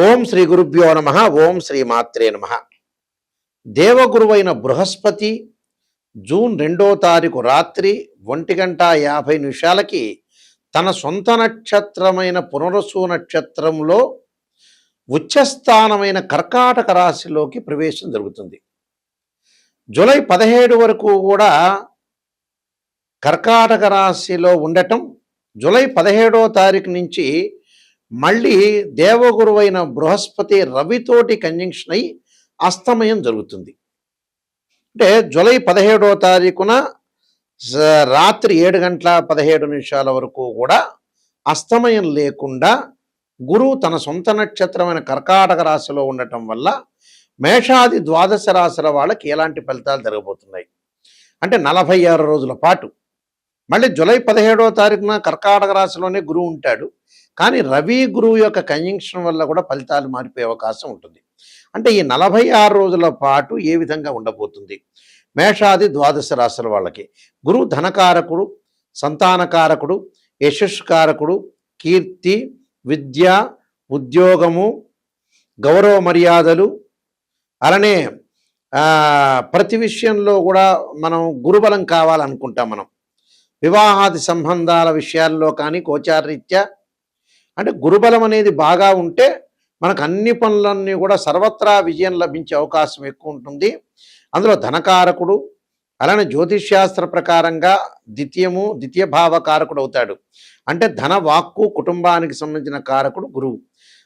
ఓం శ్రీ గురుభ్యో నమ. ఓం శ్రీ మాత్రే నమ. దేవగురువైన బృహస్పతి జూన్ 2వ తారీఖు రాత్రి 1:50 తన సొంత నక్షత్రమైన పునరసు నక్షత్రంలో ఉచ్చస్థానమైన కర్కాటక రాశిలోకి ప్రవేశం జరుగుతుంది. జూలై 17 వరకు కూడా కర్కాటక రాశిలో ఉండటం, జూలై 17వ తారీఖు నుంచి మళ్ళీ దేవగురువైన బృహస్పతి రవితోటి కంజంక్షన్ అయి అస్తమయం జరుగుతుంది. అంటే జూలై 17వ తారీఖున రాత్రి 7:17 వరకు కూడా అస్తమయం లేకుండా గురువు తన సొంత నక్షత్రమైన కర్కాటక రాశిలో ఉండటం వల్ల మేషాది ద్వాదశ రాశుల వాళ్ళకి ఎలాంటి ఫలితాలు జరగబోతున్నాయి అంటే 46 రోజుల పాటు. మళ్ళీ జూలై 17వ తారీఖున కర్కాటక రాశిలోనే గురువు ఉంటాడు, కానీ రవి గురువు యొక్క కంజంక్షన్ వల్ల కూడా ఫలితాలు మారిపోయే అవకాశం ఉంటుంది. అంటే ఈ 46 రోజుల పాటు ఏ విధంగా ఉండబోతుంది మేషాది ద్వాదశ రాశుల వాళ్ళకి? గురువు ధనకారకుడు, సంతానకారకుడు, యశస్కారకుడు, కీర్తి, విద్య, ఉద్యోగము, గౌరవ మర్యాదలు, అలానే ప్రతి విషయంలో కూడా మనం గురుబలం కావాలనుకుంటాం. మనం వివాహాది సంబంధాల విషయాల్లో కానీ గోచారరీత్యా అంటే గురుబలం అనేది బాగా ఉంటే మనకు అన్ని పనులన్నీ కూడా సర్వత్రా విజయం లభించే అవకాశం ఎక్కువ ఉంటుంది. అందులో ధనకారకుడు, అలానే జ్యోతిష్శాస్త్ర ప్రకారంగా ద్వితీయ భావకారకుడు అవుతాడు. అంటే ధన, వాక్కు, కుటుంబానికి సంబంధించిన కారకుడు గురువు.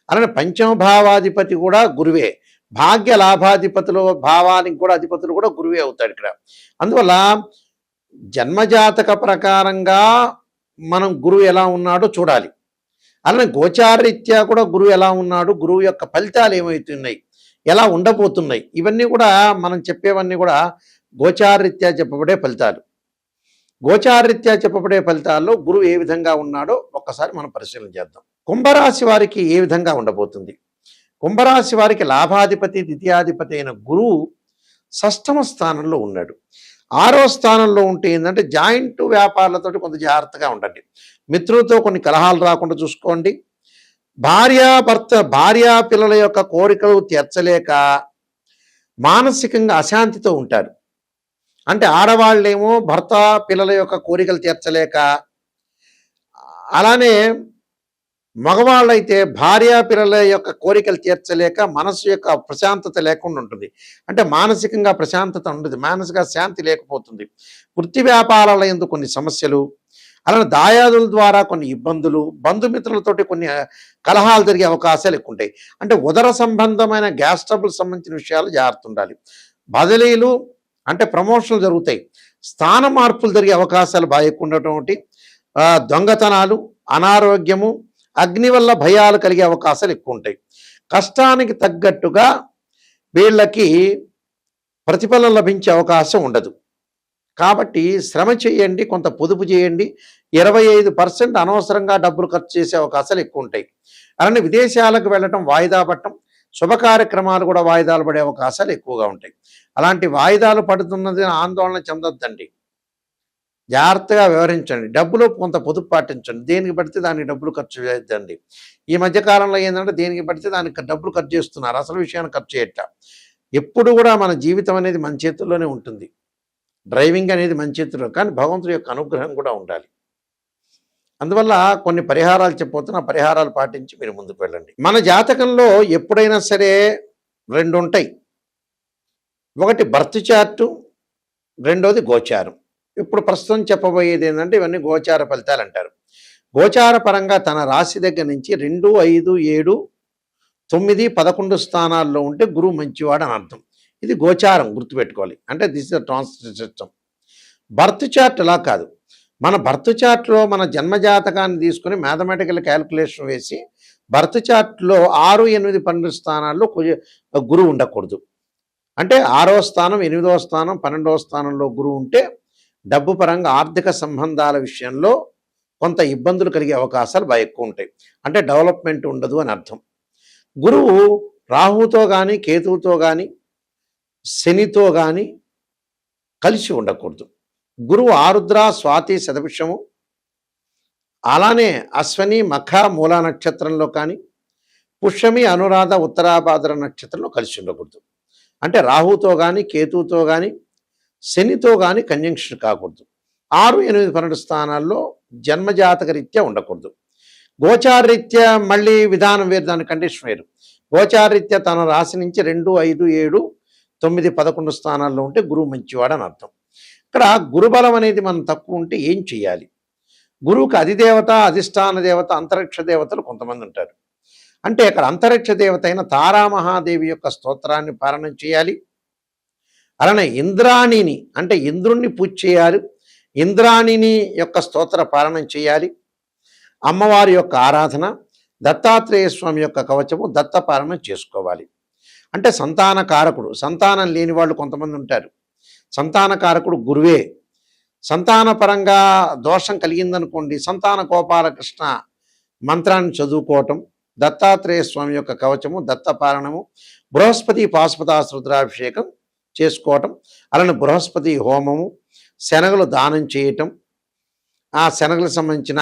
అలానే పంచమ భావాధిపతి కూడా గురువే. భాగ్య లాభాధిపతులు, భావానికి కూడా అధిపతులు కూడా గురువే అవుతాడు ఇక్కడ. అందువల్ల జన్మజాతక ప్రకారంగా మనం గురువు ఎలా ఉన్నాడో చూడాలి. అలానే గోచారరీత్యా కూడా గురువు ఎలా ఉన్నాడు, గురువు యొక్క ఫలితాలు ఏమవుతున్నాయి, ఎలా ఉండబోతున్నాయి, ఇవన్నీ కూడా మనం చెప్పేవన్నీ కూడా గోచారరీత్యా చెప్పబడే ఫలితాలు. గోచారరీత్యా చెప్పబడే ఫలితాల్లో గురువు ఏ విధంగా ఉన్నాడో ఒక్కసారి మనం పరిశీలన చేద్దాం. కుంభరాశి వారికి ఏ విధంగా ఉండబోతుంది? కుంభరాశి వారికి లాభాధిపతి, ద్వితీయాధిపతి అయిన గురువు షష్ఠమ స్థానంలో ఉన్నాడు. 6వ స్థానంలో ఉంటే ఏంటంటే జాయింట్ వ్యాపారాలతో కొంత జాగ్రత్తగా ఉండండి. మిత్రులతో కొన్ని కలహాలు రాకుండా చూసుకోండి. భార్యా పిల్లల యొక్క కోరికలు తీర్చలేక మానసికంగా అశాంతితో ఉంటారు. అంటే ఆడవాళ్ళేమో భర్త పిల్లల యొక్క కోరికలు తీర్చలేక, అలానే మగవాళ్ళైతే భార్యా పిల్లల యొక్క కోరికలు తీర్చలేక మనసు యొక్క ప్రశాంతత లేకుండా ఉంటుంది. అంటే మానసికంగా ప్రశాంతత ఉండదు, మానసిక శాంతి లేకపోతుంది. వృత్తి వ్యాపారాల యందు కొన్ని సమస్యలు, అలానే దాయాదుల ద్వారా కొన్ని ఇబ్బందులు, బంధుమిత్రులతోటి కొన్ని కలహాలు జరిగే అవకాశాలు ఎక్కువ ఉంటాయి. అంటే ఉదర సంబంధమైన గ్యాస్ ట్రబుల్ సంబంధించిన విషయాలు జాగ్రత్త ఉండాలి. బదిలీలు అంటే ప్రమోషన్లు జరుగుతాయి. స్థాన మార్పులు జరిగే అవకాశాలు బాగా ఎక్కువ ఉండటం ఒకటి. దొంగతనాలు, అనారోగ్యము, అగ్ని వల్ల భయాలు కలిగే అవకాశాలు ఎక్కువ ఉంటాయి. కష్టానికి తగ్గట్టుగా వీళ్ళకి ప్రతిఫలం లభించే అవకాశం ఉండదు. కాబట్టి శ్రమ చేయండి, కొంత పొదుపు చేయండి. 25% అనవసరంగా డబ్బులు ఖర్చు చేసే అవకాశాలు ఎక్కువ ఉంటాయి. అలానే విదేశాలకు వెళ్ళటం వాయిదా పడటం, శుభ కార్యక్రమాలు కూడా వాయిదాలు పడే అవకాశాలు ఎక్కువగా ఉంటాయి. అలాంటి వాయిదాలు పడుతున్నది ఆందోళన చెందొద్దండి, జాగ్రత్తగా వ్యవహరించండి. డబ్బులో కొంత పొదుపు పాటించండి. దేనికి పడితే దానికి డబ్బులు ఖర్చు చేయొద్దండి. ఈ మధ్యకాలంలో ఏంటంటే దేనికి పడితే దానికి డబ్బులు ఖర్చు చేస్తున్నారు, అసలు విషయాన్ని ఖర్చు చేయట. ఎప్పుడు కూడా మన జీవితం అనేది మన చేతుల్లోనే ఉంటుంది. డ్రైవింగ్ అనేది మన చేతుల్లో, కానీ భగవంతుడి యొక్క అనుగ్రహం కూడా ఉండాలి. అందువల్ల కొన్ని పరిహారాలు చెప్పబోతున్నా, పరిహారాలు పాటించి మీరు ముందుకు వెళ్ళండి. మన జాతకంలో ఎప్పుడైనా సరే 2 ఉంటాయి. ఒకటి బర్త్ చార్టు, రెండోది గోచారం. ఇప్పుడు ప్రస్తుతం చెప్పబోయేది ఏంటంటే ఇవన్నీ గోచార ఫలితాలు అంటారు. గోచార పరంగా తన రాశి దగ్గర నుంచి 2, 5, 7, 9, 11 స్థానాల్లో ఉంటే గురువు మంచివాడు అని అర్థం. ఇది గోచారం, గుర్తుపెట్టుకోవాలి. అంటే this is the translation system. Birth chart అలా కాదు. మన బర్త్ చార్ట్లో మన జన్మజాతకాన్ని తీసుకుని మ్యాథమెటికల్ క్యాల్కులేషన్ వేసి బర్త్ చార్ట్లో 6, 8, 12 స్థానాల్లో గురువు ఉండకూడదు. అంటే 6వ స్థానం, 8వ స్థానం, 12వ స్థానంలో గురువు ఉంటే డబ్బు పరంగా ఆర్థిక సంబంధాల విషయంలో కొంత ఇబ్బందులు కలిగే అవకాశాలు బాగా ఎక్కువ ఉంటాయి. అంటే డెవలప్మెంట్ ఉండదు అని అర్థం. గురువు రాహుతో కానీ, కేతువుతో కానీ, శనితో కానీ కలిసి ఉండకూడదు. గురువు ఆరుద్ర, స్వాతి, శతభిషము, అలానే అశ్వని, మఖ, మూలా నక్షత్రంలో కానీ, పుష్యమి, అనురాధ, ఉత్తరాభాద్ర నక్షత్రంలో కలిసి ఉండకూడదు. అంటే రాహుతో కానీ, కేతువుతో కానీ, శనితో కానీ కంజంక్షన్ కాకూడదు. 6, 8, 12 స్థానాల్లో జన్మజాతక రీత్యా ఉండకూడదు. గోచారరీత్యా మళ్ళీ విధానం వేరు, దాని కండిషన్ వేరు. గోచారరీత్యా తన రాశి నుంచి 2, 5, 7, 9, 11 స్థానాల్లో ఉంటే గురువు మంచివాడని అర్థం. ఇక్కడ గురుబలం అనేది మనం తక్కువ ఉంటే ఏం చేయాలి? గురువుకి అధిదేవత, అధిష్టాన దేవత, అంతరిక్ష దేవతలు కొంతమంది ఉంటారు. అంటే అక్కడ అంతరిక్ష దేవత అయిన తారామహాదేవి యొక్క స్తోత్రాన్ని పారాయణం చేయాలి. అలానే ఇంద్రాణిని అంటే ఇంద్రుణ్ణి పూజ చేయాలి. ఇంద్రాణిని యొక్క స్తోత్ర పారాయణం చేయాలి. అమ్మవారి యొక్క ఆరాధన, దత్తాత్రేయ స్వామి యొక్క కవచము, దత్తపారాయణం చేసుకోవాలి. అంటే సంతాన కారకుడు, సంతానం లేని వాళ్ళు కొంతమంది ఉంటారు. సంతాన కారకుడు గురువే. సంతానపరంగా దోషం కలిగిందనుకోండి, సంతాన గోపాలకృష్ణ మంత్రాన్ని చదువుకోవటం, దత్తాత్రేయ స్వామి యొక్క కవచము, దత్తపారాయణము, బృహస్పతి పాశుపతాస్త్ర రుద్రాభిషేకం చేసుకోవటం, అలానే బృహస్పతి హోమము, శనగలు దానం చేయటం, ఆ శనగలకు సంబంధించిన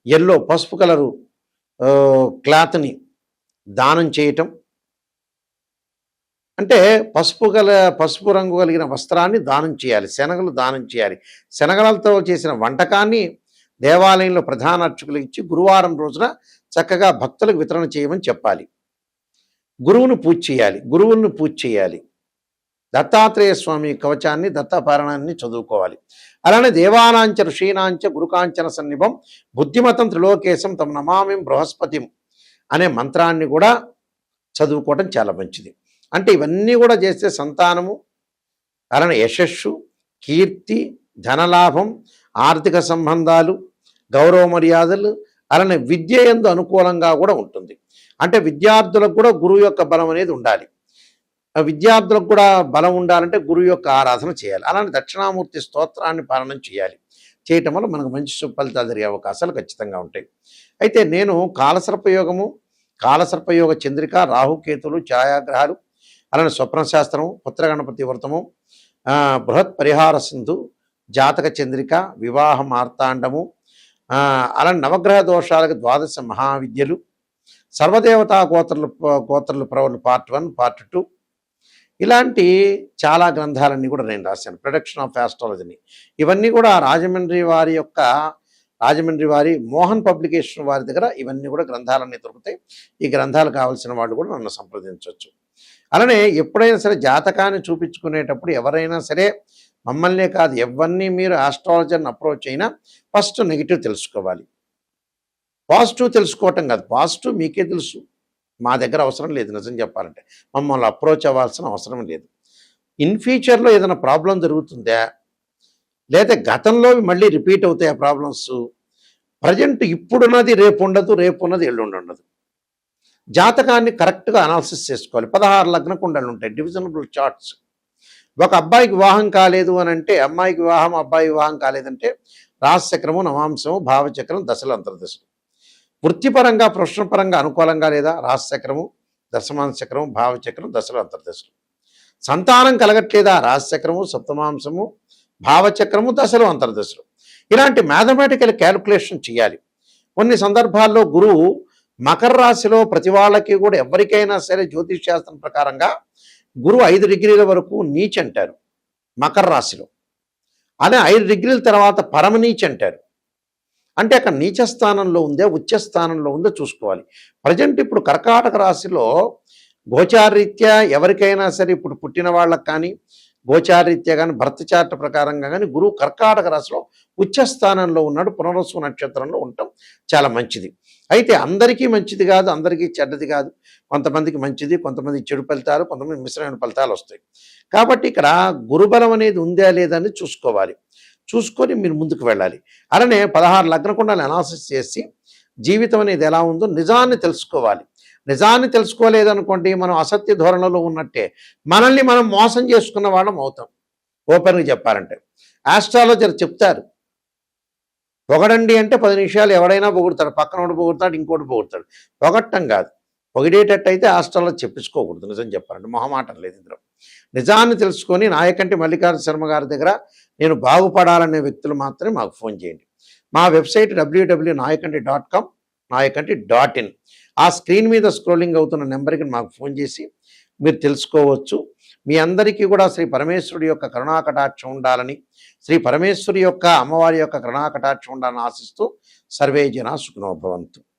ఎల్లో పసుపు కలరు క్లాత్ని దానం చేయటం, అంటే పసుపు రంగు కలిగిన వస్త్రాన్ని దానం చేయాలి, శనగలు దానం చేయాలి. శనగలతో చేసిన వంటకాన్ని దేవాలయంలో ప్రధాన అర్చకులకు ఇచ్చి గురువారం రోజున చక్కగా భక్తులకు వితరణ చేయమని చెప్పాలి. గురువును పూజ చేయాలి. దత్తాత్రేయ స్వామి కవచాన్ని, దత్తపారాయణాన్ని చదువుకోవాలి. అలానే దేవానాంచ ఋషీనాంచ గురుకాంచన సన్నిభం బుద్ధిమతం త్రిలోకేశం తమ నమామిం బృహస్పతిం అనే మంత్రాన్ని కూడా చదువుకోవటం చాలా మంచిది. అంటే ఇవన్నీ కూడా చేస్తే సంతానము, అలానే యశస్సు, కీర్తి, ధనలాభం, ఆర్థిక సంబంధాలు, గౌరవ మర్యాదలు, అలానే విద్య యందు అనుకూలంగా కూడా ఉంటుంది. అంటే విద్యార్థులకు కూడా గురువు యొక్క బలం అనేది ఉండాలి. విద్యార్థులకు కూడా బలం ఉండాలంటే గురువు యొక్క ఆరాధన చేయాలి. అలానే దక్షిణామూర్తి స్తోత్రాన్ని పారాయణం చేయాలి. చేయటం వల్ల మనకు మంచి ఫలితాలు జరిగే అవకాశాలు ఖచ్చితంగా ఉంటాయి. అయితే నేను కాలసర్పయోగ చంద్రిక, రాహుకేతులు, ఛాయాగ్రహాలు, అలానే స్వప్నశాస్త్రము, పుత్రగణపతి వ్రతము, బృహత్ పరిహార సింధు, జాతక చంద్రిక, వివాహ మార్తాండము, అలానే నవగ్రహ దోషాలకు 12 మహావిద్యలు, సర్వదేవతా గోత్రలు ప్రవలు పార్ట్ 1, పార్ట్ 2, ఇలాంటి చాలా గ్రంథాలన్నీ కూడా నేను రాశాను. ప్రొడక్షన్ ఆఫ్ ఆస్ట్రాలజీని ఇవన్నీ కూడా రాజమండ్రి వారి మోహన్ పబ్లికేషన్ వారి దగ్గర ఇవన్నీ కూడా గ్రంథాలన్నీ దొరుకుతాయి. ఈ గ్రంథాలు కావాల్సిన వాళ్ళు కూడా నన్ను సంప్రదించవచ్చు. అలానే ఎప్పుడైనా సరే జాతకాన్ని చూపించుకునేటప్పుడు ఎవరైనా సరే మమ్మల్నే కాదు ఎవరిని మీరు ఆస్ట్రాలజర్ని అప్రోచ్ అయినా ఫస్ట్ నెగిటివ్ తెలుసుకోవాలి. పాజిటివ్ తెలుసుకోవటం కాదు, పాజిటివ్ మీకే తెలుసు, మా దగ్గర అవసరం లేదు. నిజం చెప్పాలంటే మమ్మల్ని అప్రోచ్ అవ్వాల్సిన అవసరం లేదు. ఇన్ ఫ్యూచర్లో ఏదైనా ప్రాబ్లం జరుగుతుందా, లేదా గతంలో మళ్ళీ రిపీట్ అవుతాయి ఆ ప్రాబ్లమ్స్, ప్రజెంట్ ఇప్పుడున్నది రేపు ఉండదు, రేపు ఉన్నది ఎల్లుండి ఉండదు. జాతకాన్ని కరెక్ట్గా అనాలిసిస్ చేసుకోవాలి. 16 లగ్న కుండలు ఉంటాయి, డివిజనబుల్ చార్ట్స్. ఒక అబ్బాయికి వివాహం కాలేదు అని అంటే, అమ్మాయికి వివాహం, అబ్బాయి వివాహం కాలేదంటే రాశిచక్రము, నవాంశము, భావచక్రం, దశలు, అంతర్దశలు. వృత్తిపరంగా, ప్రొఫెషనల్ అనుకూలంగా లేదా రాశిచక్రము, దశమాంశ చక్రము, భావచక్రం, దశలు, అంతర్దశలు. సంతానం కలగట్లేదా రాశిచక్రము, సప్తమాంశము, భావచక్రము, దశలు, అంతర్దశలు. ఇలాంటి మ్యాథమెటికల్ క్యాలిక్యులేషన్ చేయాలి. కొన్ని సందర్భాల్లో గురువు మకర రాశిలో ప్రతి వాళ్ళకి కూడా ఎవరికైనా సరే జ్యోతిష్ శాస్త్రం ప్రకారంగా గురువు 5 డిగ్రీల వరకు నీచ్ అంటారు మకర రాశిలో. అదే 5 డిగ్రీల తర్వాత పరమనీచ్ అంటారు. అంటే అక్కడ నీచ స్థానంలో ఉందే, ఉచ్చ స్థానంలో ఉందో చూసుకోవాలి. ప్రజెంట్ ఇప్పుడు కర్కాటక రాశిలో గోచారరీత్యా ఎవరికైనా సరే ఇప్పుడు పుట్టిన వాళ్ళకి కానీ, గోచారరీత్యా కానీ, భర్త చార్ట్ ప్రకారంగా కానీ గురువు కర్కాటక రాశిలో ఉచ్చ స్థానంలో ఉన్నాడు. పునర్వసు నక్షత్రంలో ఉండటం చాలా మంచిది. అయితే అందరికీ మంచిది కాదు, అందరికీ చెడ్డది కాదు. కొంతమందికి మంచిది, కొంతమంది చెడు ఫలితాలు, కొంతమంది మిశ్రమైన ఫలితాలు వస్తాయి. కాబట్టి ఇక్కడ గురుబలం అనేది ఉందా లేదని చూసుకోవాలి. చూసుకొని మీరు ముందుకు వెళ్ళాలి. అలానే 16 లగ్న కుండలు అనాలిసిస్ చేసి జీవితం అనేది ఎలా ఉందో నిజాన్ని తెలుసుకోవాలి. నిజాన్ని తెలుసుకోలేదనుకోండి, మనం అసత్య ధోరణిలో ఉన్నట్టే, మనల్ని మనం మోసం చేసుకున్న వాళ్ళం అవుతాం. ఓపెన్గా చెప్పాలంటే ఆస్ట్రాలజర్ చెప్తారు, పొగడండి అంటే 10 నిమిషాలు ఎవడైనా పొగుడతాడు, పక్కనోడు పొగుడతాడు, ఇంకోటి పొగుడతాడు. పొగట్టం కాదు, పొగిడేటట్టు అయితే ఆస్ట్రాలజీ చెప్పించుకోకూడదు. నిజం చెప్పాలంటే మొహమాటం లేదు ఇందులో. నిజాన్ని తెలుసుకొని నాయకంటి మల్లికార్జున శర్మ గారి దగ్గర నేను బాగుపడాలనే వ్యక్తులు మాత్రమే మాకు ఫోన్ చేయండి. మా వెబ్సైట్ www.nayakanti.com, nayakanti.in. ఆ స్క్రీన్ మీద స్క్రోలింగ్ అవుతున్న నెంబర్కి మాకు ఫోన్ చేసి మీరు తెలుసుకోవచ్చు. మీ అందరికీ కూడా శ్రీ పరమేశ్వరుడి యొక్క కరుణాకటాక్షం ఉండాలని, శ్రీ పరమేశ్వరి యొక్క అమ్మవారి యొక్క కరుణాకటాక్షం ఉండాలని ఆశిస్తూ సర్వే జనా సుఖినో భవంతు.